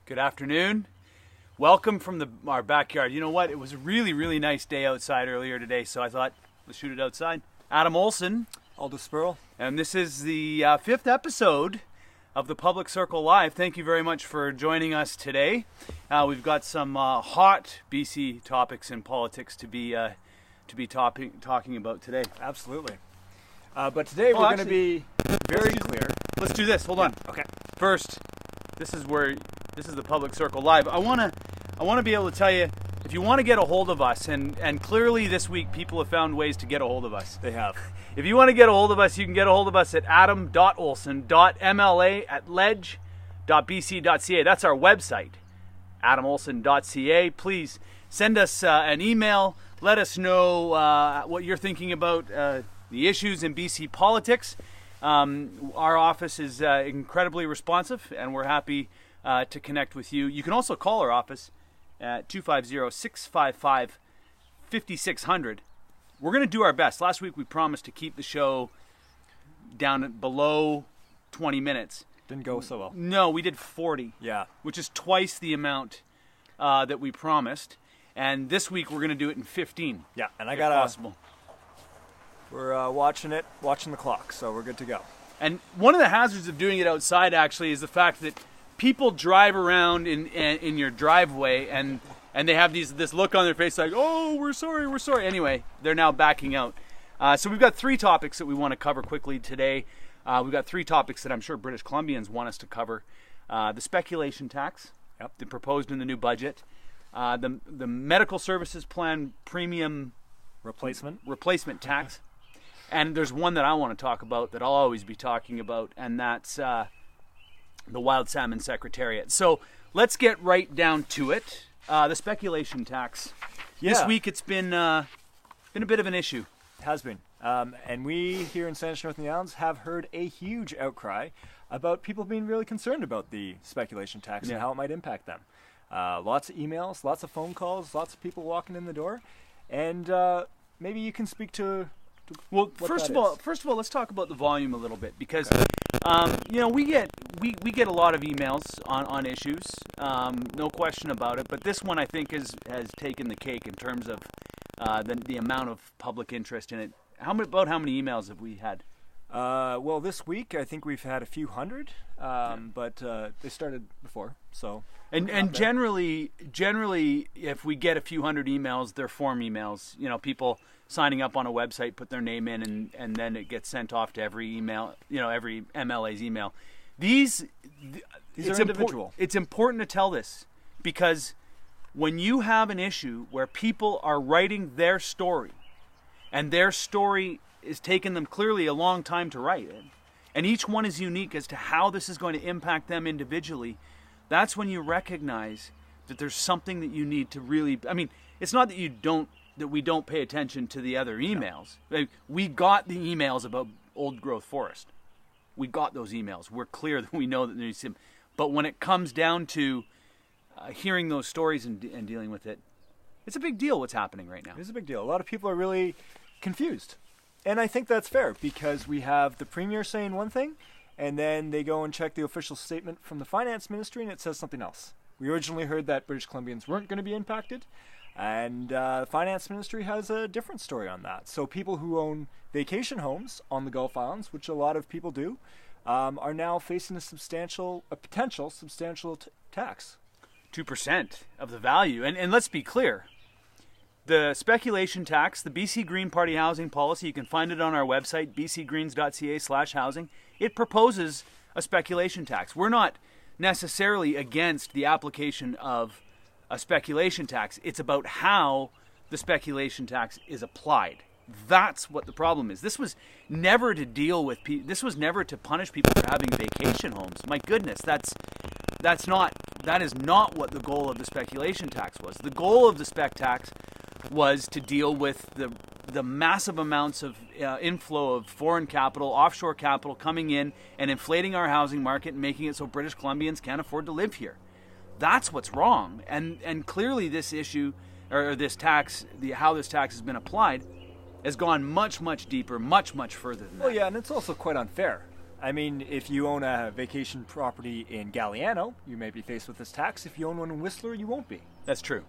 Good afternoon. Welcome from our backyard. You know what? It was a really, really nice day outside earlier today, so I thought, let's shoot it outside. Adam Olsen. Aldous Spurl. And this is the fifth episode of the Public Circle Live. Thank you very much for joining us today. We've got some hot BC topics in politics to be talking about today. Absolutely. But today we're going to be very clear. Let's do this. Hold on. Okay. First, this is the Public Circle Live. I want to be able to tell you, if you want to get a hold of us, and clearly this week people have found ways to get a hold of us. They have. If you want to get a hold of us, you can get a hold of us at adam.olsen.mla@ledge.bc.ca. That's our website, adamolsen.ca. Please send us an email. Let us know what you're thinking about the issues in BC politics. Our office is incredibly responsive, and we're happy to connect with you. You can also call our office at 250-655-5600. We're going to do our best. Last week we promised to keep the show down at below 20 minutes. Didn't go so well. No, we did 40. Yeah. Which is twice the amount that we promised. And this week we're going to do it in 15. Yeah, and if possible. We're watching the clock, so we're good to go. And one of the hazards of doing it outside actually is the fact that people drive around in your driveway and they have this look on their face like, oh, we're sorry. Anyway, they're now backing out. So we've got three topics that we want to cover quickly today. We've got three topics that I'm sure British Columbians want us to cover. The speculation tax, the proposed in the new budget. The medical services plan premium replacement tax. And there's one that I want to talk about that I'll always be talking about, and that's the Wild Salmon Secretariat. So let's get right down to it. The speculation tax. Yeah. This week it's been a bit of an issue. It has been. And we here in Saanich North and the Islands have heard a huge outcry about people being really concerned about the speculation tax and how it might impact them. Lots of emails, lots of phone calls, lots of people walking in the door. And maybe you can speak to... Well, first of all, let's talk about the volume a little bit because, we get a lot of emails on issues, no question about it. But this one I think has taken the cake in terms of the amount of public interest in it. How many emails have we had? Well, this week I think we've had a few hundred, but they started before, so. And generally, if we get a few hundred emails, they're form emails. People signing up on a website, put their name in, and then it gets sent off to every email. Every MLA's email. These are individual. It's important to tell this because when you have an issue where people are writing their story, and their story is taking them clearly a long time to write it, and each one is unique as to how this is going to impact them individually, that's when you recognize that there's something that you need to really... I mean, it's not that we don't pay attention to the other emails. No. We got the emails about old growth forest. We got those emails. We're clear that we know that there's some... But when it comes down to hearing those stories and dealing with it, it's a big deal what's happening right now. It's a big deal. A lot of people are really confused. And I think that's fair because we have the Premier saying one thing, and then they go and check the official statement from the Finance Ministry, and it says something else. We originally heard that British Columbians weren't going to be impacted, and the Finance Ministry has a different story on that. So people who own vacation homes on the Gulf Islands, which a lot of people do, are now facing a potential substantial tax. 2% of the value. And let's be clear. The speculation tax, the BC Green Party housing policy, you can find it on our website, bcgreens.ca/housing. It proposes a speculation tax. We're not necessarily against the application of a speculation tax. It's about how the speculation tax is applied. That's what the problem is. This was never to deal with this was never to punish people for having vacation homes. My goodness, that is not what the goal of the speculation tax was. The goal of the spec tax was to deal with the massive amounts of inflow of foreign capital, offshore capital coming in and inflating our housing market and making it so British Columbians can't afford to live here. That's what's wrong. And clearly this issue, or this tax, how this tax has been applied, has gone much, much deeper, much, much further than that. Well, yeah, and it's also quite unfair. I mean, if you own a vacation property in Galliano, you may be faced with this tax. If you own one in Whistler, you won't be. That's true.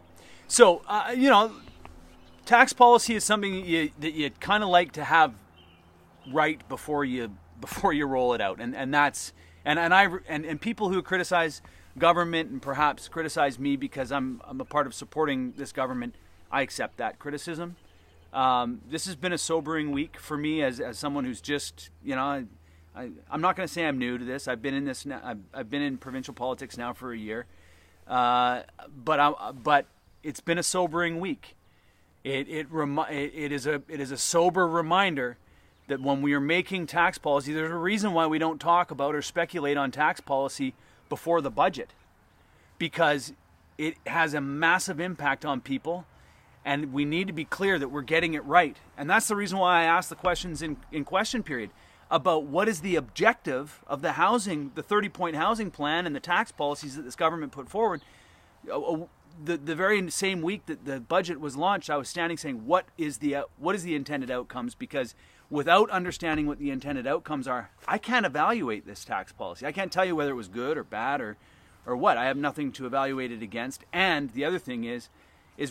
So, tax policy is something that you kind of like to have right before you roll it out, and that's and people who criticize government and perhaps criticize me because I'm a part of supporting this government, I accept that criticism. This has been a sobering week for me as someone who's just, I'm not going to say I'm new to this. I've been in this now. I've been in provincial politics now for a year, but it's been a sobering week. It is a sober reminder that when we are making tax policy, there's a reason why we don't talk about or speculate on tax policy before the budget, because it has a massive impact on people, and we need to be clear that we're getting it right. And that's the reason why I asked the questions in question period about what is the objective of the housing, the 30-point housing plan and the tax policies that this government put forward. The very same week that the budget was launched, I was standing saying, what is the intended outcomes? Because without understanding what the intended outcomes are, I can't evaluate this tax policy. I can't tell you whether it was good or bad or what. I have nothing to evaluate it against. And the other thing is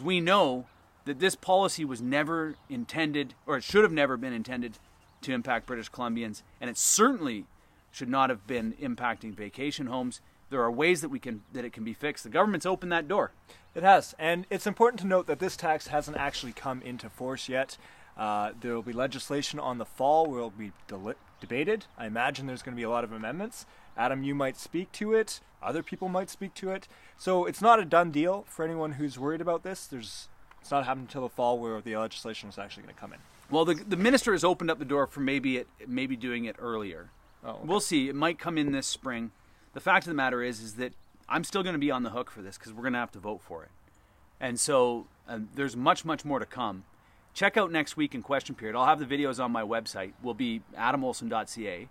we know that this policy was never intended, or it should have never been intended, to impact British Columbians, and it certainly should not have been impacting vacation homes. There are ways that it can be fixed. The government's opened that door. It has, and it's important to note that this tax hasn't actually come into force yet. There will be legislation on the fall where it will be debated. I imagine there's going to be a lot of amendments. Adam, you might speak to it. Other people might speak to it. So it's not a done deal for anyone who's worried about this. It's not happening until the fall where the legislation is actually going to come in. Well, the minister has opened up the door for maybe doing it earlier. Oh, okay. We'll see. It might come in this spring. The fact of the matter is that I'm still going to be on the hook for this because we're going to have to vote for it. And so there's much, much more to come. Check out next week in question period. I'll have the videos on my website. Will be adamolsen.ca.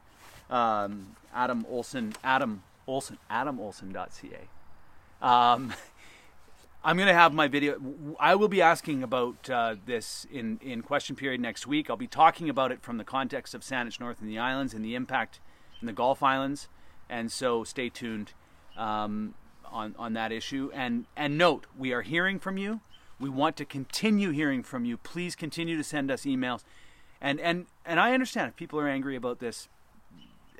adamolsen.ca. I'm going to have my video. I will be asking about this in question period next week. I'll be talking about it from the context of Saanich North and the islands and the impact in the Gulf Islands. And so stay tuned on that issue. And note, we are hearing from you. We want to continue hearing from you. Please continue to send us emails. And I understand if people are angry about this,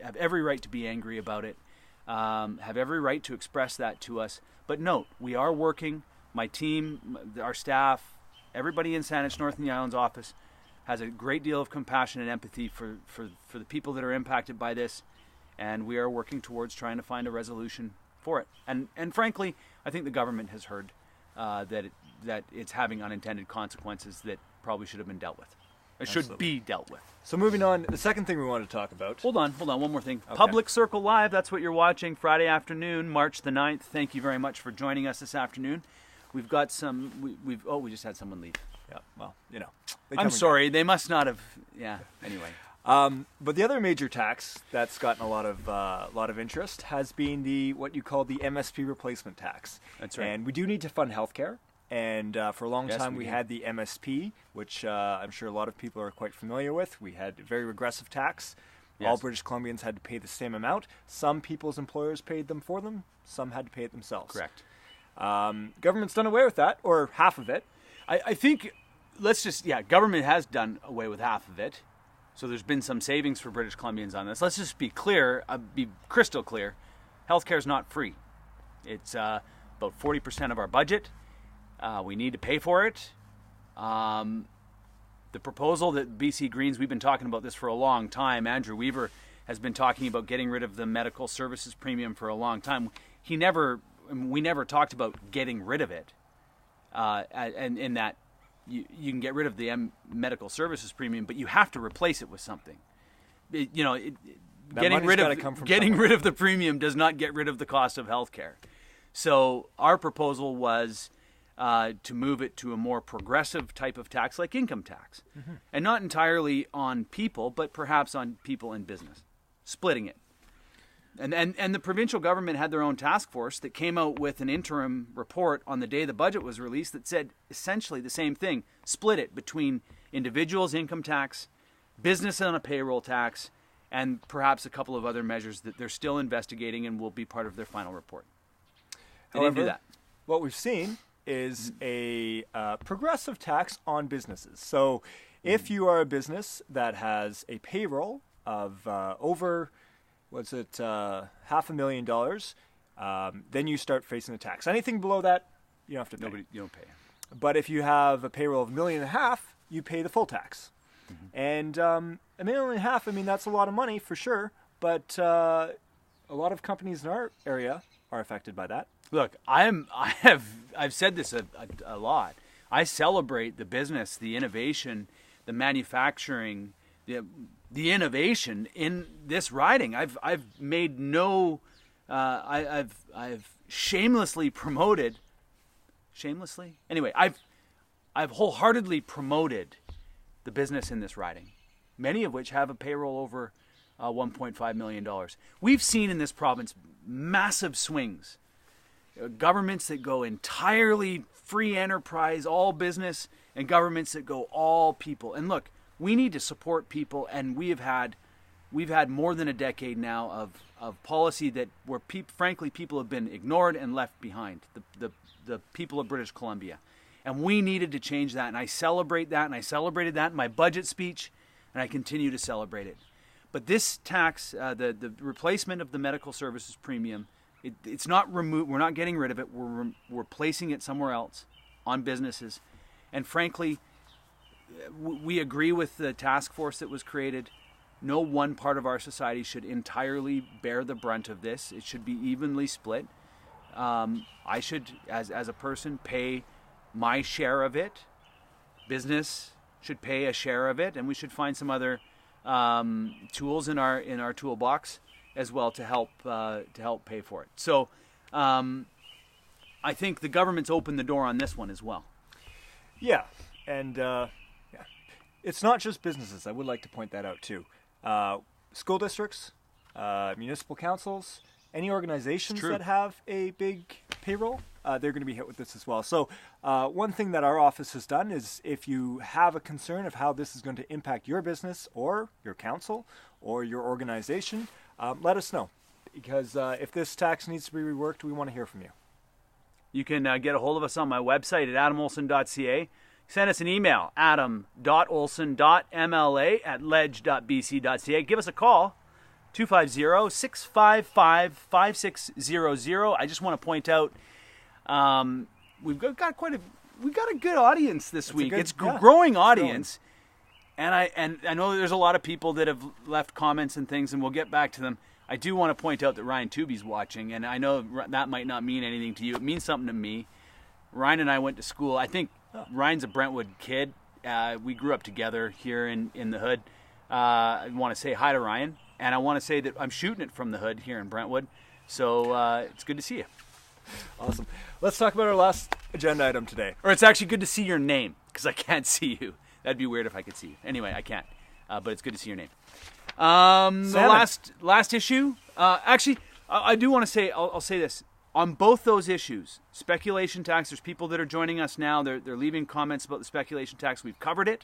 have every right to be angry about it, have every right to express that to us. But note, we are working. My team, our staff, everybody in Saanich North and the Islands office has a great deal of compassion and empathy for the people that are impacted by this. And we are working towards trying to find a resolution for it. And frankly, I think the government has heard that it's having unintended consequences that probably should have been dealt with. It should be dealt with. So moving on, the second thing we want to talk about. Hold on, one more thing. Okay. Public Circle Live, that's what you're watching Friday afternoon, March the 9th. Thank you very much for joining us this afternoon. We've got some, we just had someone leave. Yeah, well, I'm sorry, they must not have, anyway. But the other major tax that's gotten a lot of interest has been what you call the MSP replacement tax. That's right. And we do need to fund healthcare. And for a long time we do. had the MSP, which I'm sure a lot of people are quite familiar with. We had a very regressive tax. Yes. All British Columbians had to pay the same amount. Some people's employers paid them for them. Some had to pay it themselves. Correct. Government's done away with that, or half of it. I think, government has done away with half of it. So there's been some savings for British Columbians on this. Let's just be clear, be crystal clear. Healthcare is not free. It's about 40% of our budget. We need to pay for it. The proposal that BC Greens, we've been talking about this for a long time. Andrew Weaver has been talking about getting rid of the medical services premium for a long time. We never talked about getting rid of it. And in that you can get rid of the medical services premium, but you have to replace it with something. Getting rid of the premium does not get rid of the cost of healthcare. So our proposal was to move it to a more progressive type of tax, like income tax, and not entirely on people, but perhaps on people in business, splitting it. And the provincial government had their own task force that came out with an interim report on the day the budget was released that said essentially the same thing: split it between individuals' income tax, business on a payroll tax, and perhaps a couple of other measures that they're still investigating and will be part of their final report. They didn't do that. What we've seen is a progressive tax on businesses. So if you are a business that has a payroll of over, $500,000, then you start facing the tax. Anything below that, you don't have to pay. You don't pay. But if you have a payroll of $1.5 million, you pay the full tax. And $1.5 million, I mean, that's a lot of money for sure. But a lot of companies in our area are affected by that. Look, I've said this a lot. I celebrate the business, the innovation, the manufacturing, the innovation in this riding. I've made no, I've shamelessly promoted. Shamelessly? Anyway, I've wholeheartedly promoted the business in this riding, many of which have a payroll over $1.5 million. We've seen in this province massive swings. Governments that go entirely free enterprise, all business, and governments that go all people. And look, we need to support people, and we've had more than a decade now of policy where frankly people have been ignored and left behind. The people of British Columbia. And we needed to change that, and I celebrate that, and I celebrated that in my budget speech, and I continue to celebrate it. But this tax, the replacement of the medical services premium, it's not removed. We're not getting rid of it. We're placing it somewhere else on businesses. And frankly, we agree with the task force that was created. No one part of our society should entirely bear the brunt of this. It should be evenly split. I should, as a person, pay my share of it. Business should pay a share of it, and we should find some other tools in our toolbox as well to help pay for it. So I think the government's opened the door on this one as well. Yeah, and it's not just businesses. I would like to point that out too. School districts, municipal councils, any organizations that have a big payroll, they're going to be hit with this as well. So one thing that our office has done is if you have a concern of how this is going to impact your business or your council or your organization, let us know. Because if this tax needs to be reworked, we want to hear from you. You can get a hold of us on my website at adamolsen.ca. Send us an email, adam.olsen.mla@ledge.bc.ca. Give us a call, 250-655-5600. I just want to point out we've got a good audience this week. It's a growing audience. And I know that there's a lot of people that have left comments and things, and we'll get back to them. I do want to point out that Ryan Tooby's watching, and I know that might not mean anything to you. It means something to me. Ryan and I went to school. I think Ryan's a Brentwood kid. We grew up together here in the hood. I want to say hi to Ryan, and I want to say that I'm shooting it from the hood here in Brentwood. So it's good to see you. Awesome. Let's talk about our last agenda item today. Or it's actually good to see your name, because I can't see you. That'd be weird if I could see you. Anyway, I can't. But it's good to see your name. The last issue. Actually, I do want to say, I'll say this. On both those issues, speculation tax, there's people that are joining us now. They're leaving comments about the speculation tax. We've covered it.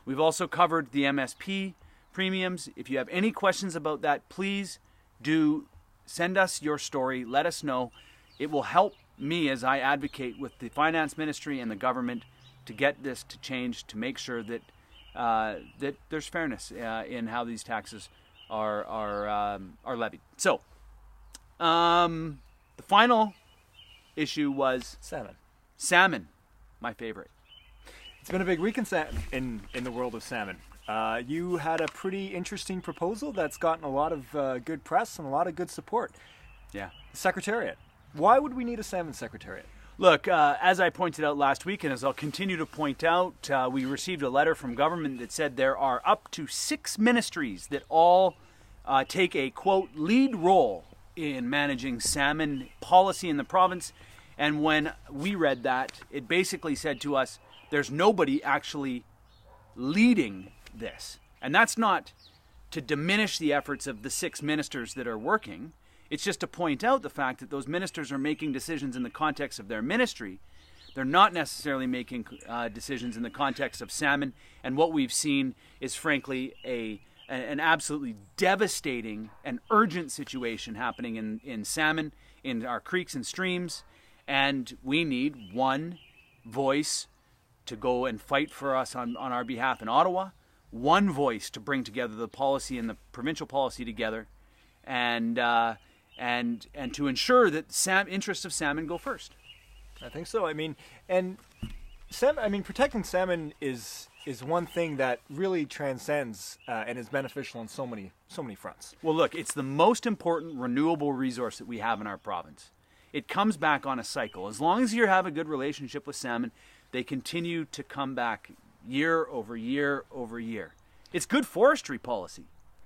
We've also covered the MSP premiums. If you have any questions about that, please do send us your story. Let us know. It will help me as I advocate with the finance ministry and the government to get this to change, to make sure that that there's fairness in how these taxes are levied. So, the final issue was salmon, my favorite. It's been a big week in the world of salmon. You had a pretty interesting proposal that's gotten a lot of good press and a lot of good support. Yeah. The Secretariat. Why would we need a salmon secretariat? Look, as I pointed out last week, and as I'll continue to point out, we received a letter from government that said there are up to 6 ministries that all take a, quote, lead role in managing salmon policy in the province. And when we read that, it basically said to us, there's nobody actually leading this. And that's not to diminish the efforts of the 6 ministers that are working. It's just to point out the fact that those ministers are making decisions in the context of their ministry. They're not necessarily making decisions in the context of salmon. And what we've seen is, frankly, an absolutely devastating and urgent situation happening in salmon, in our creeks and streams, and we need one voice to go and fight for us on our behalf in Ottawa, one voice to bring together the policy and the provincial policy together, and to ensure that interests of salmon go first. I think so. I mean, and protecting salmon is one thing that really transcends and is beneficial on so many fronts. Well, look, it's the most important renewable resource that we have in our province. It comes back on a cycle. As long as you have a good relationship with salmon, they continue to come back year over year over year. It's good forestry policy.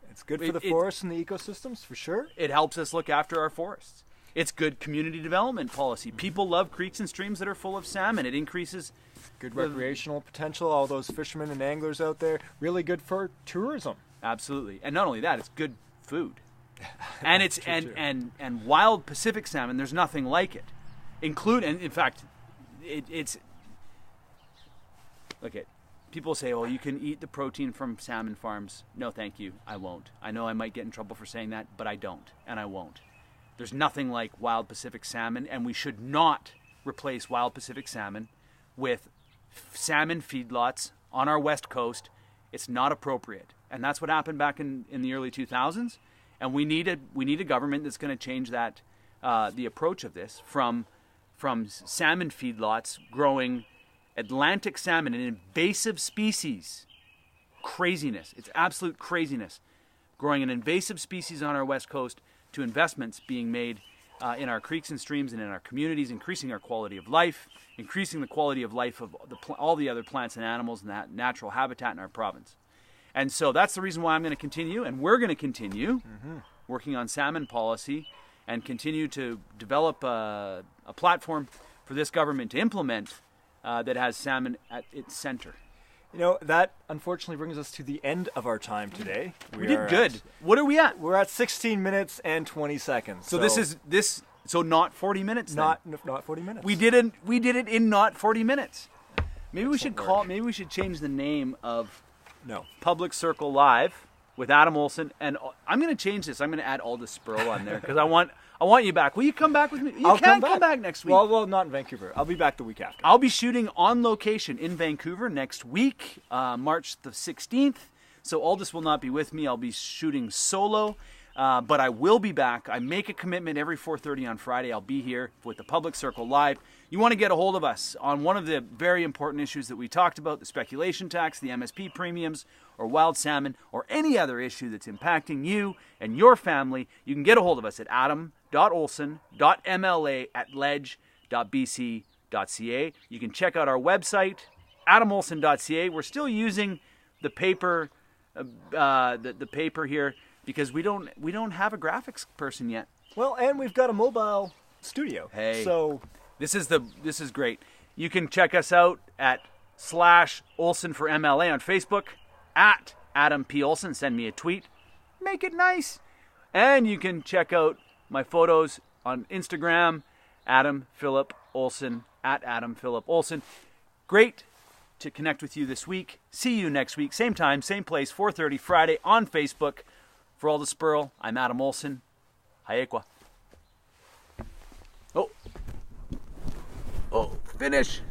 It's good for the forests and the ecosystems, for sure. It helps us look after our forests. It's good community development policy. People love creeks and streams that are full of salmon. It increases good recreational potential, all those fishermen and anglers out there. Really good for tourism. Absolutely. And not only that, it's good food. And it's and wild Pacific salmon, there's nothing like it. And in fact, it's look at people say, "Oh, you can eat the protein from salmon farms." No, thank you. I won't. I know I might get in trouble for saying that, but I don't, and I won't. There's nothing like wild Pacific salmon, and we should not replace wild Pacific salmon with salmon feedlots on our west coast. It's not appropriate, and that's what happened back in the early 2000s. And we need a government that's going to change that the approach of this from salmon feedlots growing Atlantic salmon, an invasive species. Craziness. It's absolute craziness. Growing an invasive species on our west coast to investments being made in our creeks and streams and in our communities, increasing our quality of life, increasing the quality of life of all the other plants and animals and that natural habitat in our province. And so that's the reason why I'm going to continue, and we're going to continue working on salmon policy and continue to develop a platform for this government to implement that has salmon at its center. You know, that unfortunately brings us to the end of our time today. We did good. What are we at? We're at 16 minutes and 20 seconds. So so not 40 minutes then? Not 40 minutes. We did it in not 40 minutes. Maybe we should change the name of Public Circle Live with Adam Olsen, and I'm going to change this. I'm going to add Aldous Spurl on there because I want you back. Will you come back with me? You can't come back next week. Well, not in Vancouver. I'll be back the week after. I'll be shooting on location in Vancouver next week, March the 16th. So Aldous will not be with me. I'll be shooting solo, but I will be back. I make a commitment every 4:30 on Friday. I'll be here with the Public Circle Live. You want to get a hold of us on one of the very important issues that we talked about, the speculation tax, the MSP premiums, or wild salmon, or any other issue that's impacting you and your family, you can get a hold of us at adam.olsen.mla@ledge.bc.ca. You can check out our website, adamolsen.ca. We're still using the paper, the paper here because we don't have a graphics person yet. Well, and we've got a mobile studio. Hey, so this is great. You can check us out at /Olsen for MLA on Facebook, at Adam P. Olsen. Send me a tweet. Make it nice. And you can check out my photos on Instagram, Adam Philip Olsen, at Adam Philip Olsen. Great to connect with you this week. See you next week. Same time, same place, 4:30 Friday on Facebook. For Aldous Spurl, I'm Adam Olsen. Haekwa. Oh, finish.